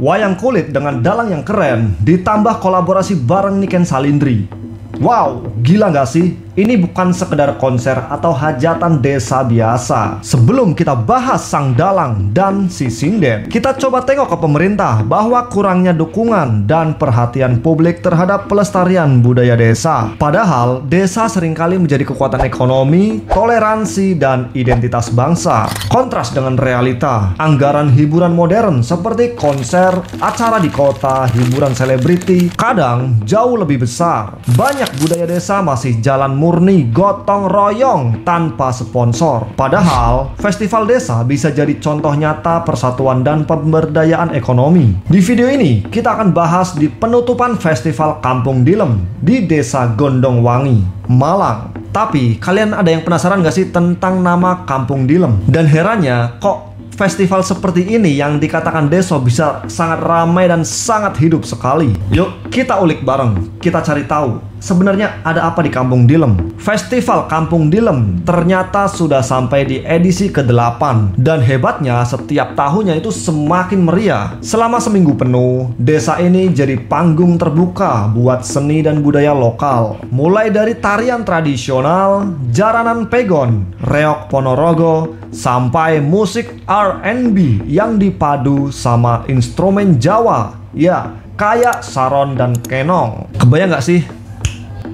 Wayang kulit dengan dalang yang keren, ditambah kolaborasi bareng Niken Salindri. Wow, gila nggak sih? Ini bukan sekedar konser atau hajatan desa biasa. Sebelum kita bahas sang dalang dan si sinden, kita coba tengok ke pemerintah bahwa kurangnya dukungan dan perhatian publik terhadap pelestarian budaya desa. Padahal desa seringkali menjadi kekuatan ekonomi, toleransi, dan identitas bangsa. Kontras dengan realita, anggaran hiburan modern seperti konser, acara di kota, hiburan selebriti kadang jauh lebih besar. Banyak budaya desa masih jalan murni gotong royong tanpa sponsor. Padahal festival desa bisa jadi contoh nyata persatuan dan pemberdayaan ekonomi. Di video ini kita akan bahas di penutupan festival Kampung Dilem di Desa Gondongwangi, Malang. Tapi kalian ada yang penasaran gak sih tentang nama Kampung Dilem? Dan herannya kok festival seperti ini yang dikatakan desa bisa sangat ramai dan sangat hidup sekali. Yuk kita ulik bareng, kita cari tahu sebenarnya ada apa di Kampung Dilem. Festival Kampung Dilem ternyata sudah sampai di edisi ke-8. Dan hebatnya setiap tahunnya itu semakin meriah. Selama seminggu penuh, desa ini jadi panggung terbuka buat seni dan budaya lokal. Mulai dari tarian tradisional, jaranan pegon, reok Ponorogo, sampai musik R&B yang dipadu sama instrumen Jawa. Ya, kayak saron dan kenong. Kebayang gak sih?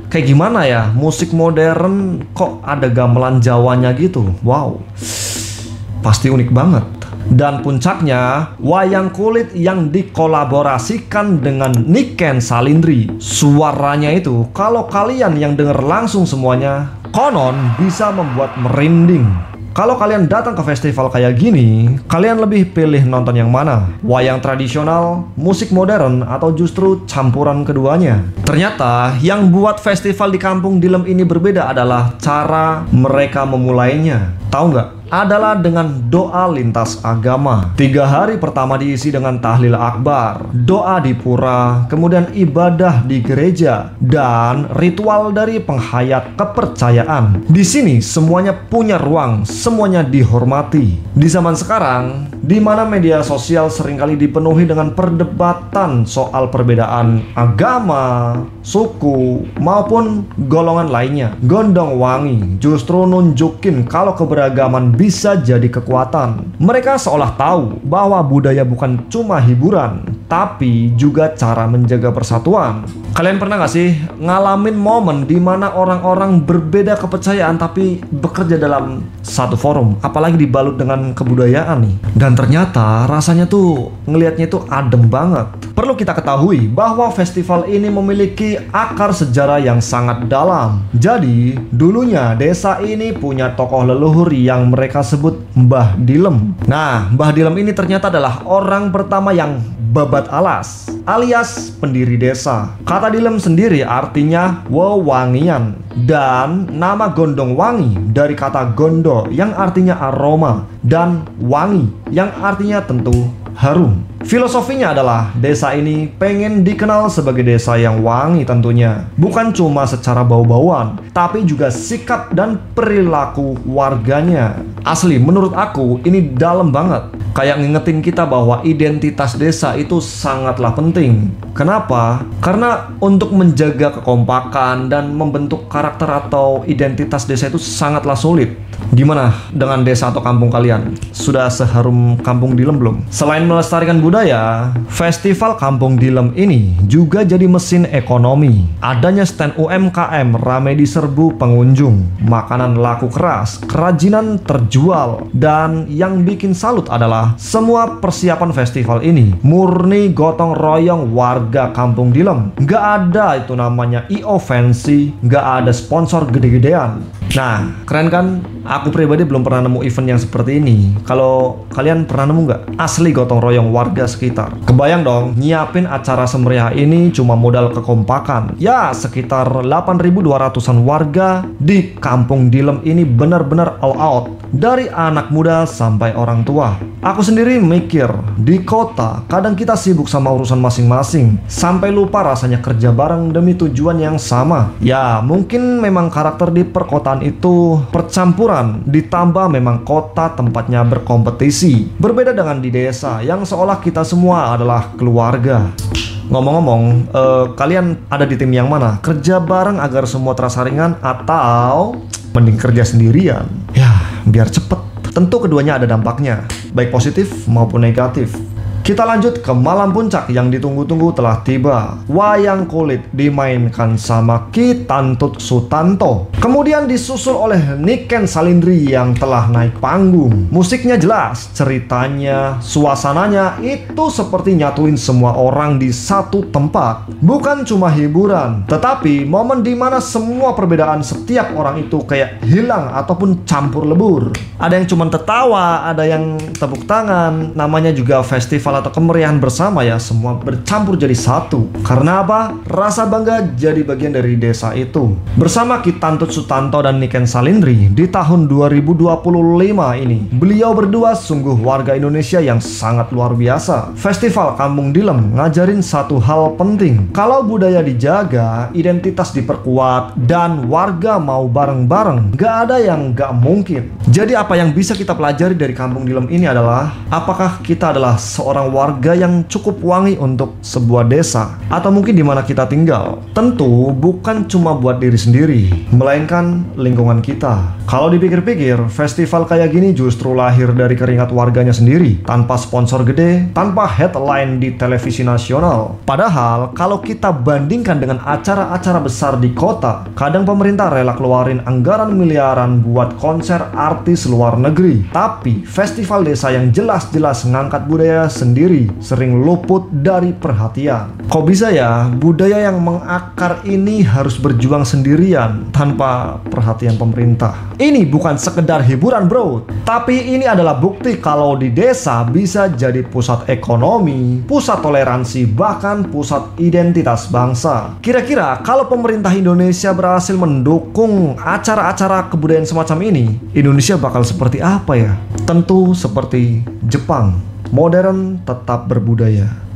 Kayak gimana ya, musik modern kok ada gamelan Jawanya gitu. Wow, pasti unik banget. Dan puncaknya, wayang kulit yang dikolaborasikan dengan Niken Salindri. Suaranya itu, kalau kalian yang denger langsung semuanya, konon bisa membuat merinding. Kalau kalian datang ke festival kayak gini, kalian lebih pilih nonton yang mana? Wayang tradisional, musik modern, atau justru campuran keduanya? Ternyata yang buat festival di Kampung Dilem ini berbeda adalah cara mereka memulainya. Tahu nggak? Adalah dengan doa lintas agama. 3 hari pertama diisi dengan tahlil akbar, doa di pura, kemudian ibadah di gereja, dan ritual dari penghayat kepercayaan. Di sini semuanya punya ruang, semuanya dihormati. Di zaman sekarang, di mana media sosial seringkali dipenuhi dengan perdebatan soal perbedaan agama, suku, maupun golongan lainnya, Gondongwangi justru nunjukin kalau keberagaman bisa jadi kekuatan. Mereka seolah tahu bahwa budaya bukan cuma hiburan, tapi juga cara menjaga persatuan. Kalian pernah gak sih ngalamin momen di mana orang-orang berbeda kepercayaan tapi bekerja dalam satu forum, apalagi dibalut dengan kebudayaan nih? Dan ternyata rasanya tuh ngelihatnya tuh adem banget. Perlu kita ketahui bahwa festival ini memiliki akar sejarah yang sangat dalam. Jadi dulunya desa ini punya tokoh leluhur yang mereka sebut Mbah Dilem. Nah, Mbah Dilem ini ternyata adalah orang pertama yang babat alas, alias pendiri desa. Kata Dilem sendiri artinya wewangian, dan nama Gondongwangi dari kata gondo yang artinya aroma, dan wangi yang artinya tentu harum. Filosofinya adalah desa ini pengen dikenal sebagai desa yang wangi tentunya. Bukan cuma secara bau-bauan, tapi juga sikap dan perilaku warganya. Asli, menurut aku ini dalam banget. Kayak ngingetin kita bahwa identitas desa itu sangatlah penting. Kenapa? Karena untuk menjaga kekompakan dan membentuk karakter atau identitas desa itu sangatlah sulit. Gimana dengan desa atau kampung kalian? Sudah seharum Kampung Dilem belum? Selain melestarikan budaya, festival Kampung Dilem ini juga jadi mesin ekonomi. Adanya stand UMKM ramai diserbu pengunjung, makanan laku keras, kerajinan terjual, dan yang bikin salut adalah semua persiapan festival ini murni gotong royong warga Kampung Dilem. Nggak ada itu namanya IO fancy, nggak ada sponsor gede-gedean. Nah, keren kan? Aku pribadi belum pernah nemu event yang seperti ini. Kalau kalian pernah nemu nggak? Asli gotong royong warga sekitar. Kebayang dong, nyiapin acara semeriah ini cuma modal kekompakan. Ya, sekitar 8.200-an warga di Kampung Dilem ini benar-benar all out. Dari anak muda sampai orang tua. Aku sendiri mikir, di kota kadang kita sibuk sama urusan masing-masing, sampai lupa rasanya kerja bareng demi tujuan yang sama. Ya, mungkin memang karakter di perkotaan perkotaan itu percampuran, ditambah memang kota tempatnya berkompetisi. Berbeda dengan di desa yang seolah kita semua adalah keluarga. Ngomong-ngomong, kalian ada di tim yang mana? Kerja bareng agar semua terasa ringan atau mending kerja sendirian? Ya, biar cepet. Tentu keduanya ada dampaknya, baik positif maupun negatif. Kita lanjut ke malam puncak yang ditunggu-tunggu telah tiba. Wayang kulit dimainkan sama Ki Tantut Sutanto. Kemudian disusul oleh Niken Salindri yang telah naik panggung. Musiknya jelas, ceritanya, suasananya itu seperti nyatuin semua orang di satu tempat. Bukan cuma hiburan, tetapi momen dimana semua perbedaan setiap orang itu kayak hilang ataupun campur lebur. Ada yang cuma tertawa, ada yang tepuk tangan. Namanya juga festival atau kemeriahan bersama ya, semua bercampur jadi satu. Karena apa? Rasa bangga jadi bagian dari desa itu. Bersama Ki Tantut Sutanto dan Niken Salindri di tahun 2025 ini, beliau berdua sungguh warga Indonesia yang sangat luar biasa. Festival Kampung Dilem ngajarin satu hal penting. Kalau budaya dijaga, identitas diperkuat, dan warga mau bareng-bareng, gak ada yang gak mungkin. Jadi apa yang bisa kita pelajari dari Kampung Dilem ini adalah, apakah kita adalah seorang warga yang cukup wangi untuk sebuah desa atau mungkin di mana kita tinggal. Tentu bukan cuma buat diri sendiri, melainkan lingkungan kita. Kalau dipikir-pikir, festival kayak gini justru lahir dari keringat warganya sendiri, tanpa sponsor gede, tanpa headline di televisi nasional. Padahal kalau kita bandingkan dengan acara-acara besar di kota, kadang pemerintah rela keluarin anggaran miliaran buat konser artis luar negeri. Tapi festival desa yang jelas-jelas ngangkat budaya sendiri sering luput dari perhatian. Kok bisa ya budaya yang mengakar ini harus berjuang sendirian tanpa perhatian pemerintah? Ini bukan sekedar hiburan bro, tapi ini adalah bukti kalau di desa bisa jadi pusat ekonomi, pusat toleransi, bahkan pusat identitas bangsa. Kira-kira kalau pemerintah Indonesia berhasil mendukung acara-acara kebudayaan semacam ini, Indonesia bakal seperti apa ya? Tentu seperti Jepang. Modern tetap berbudaya.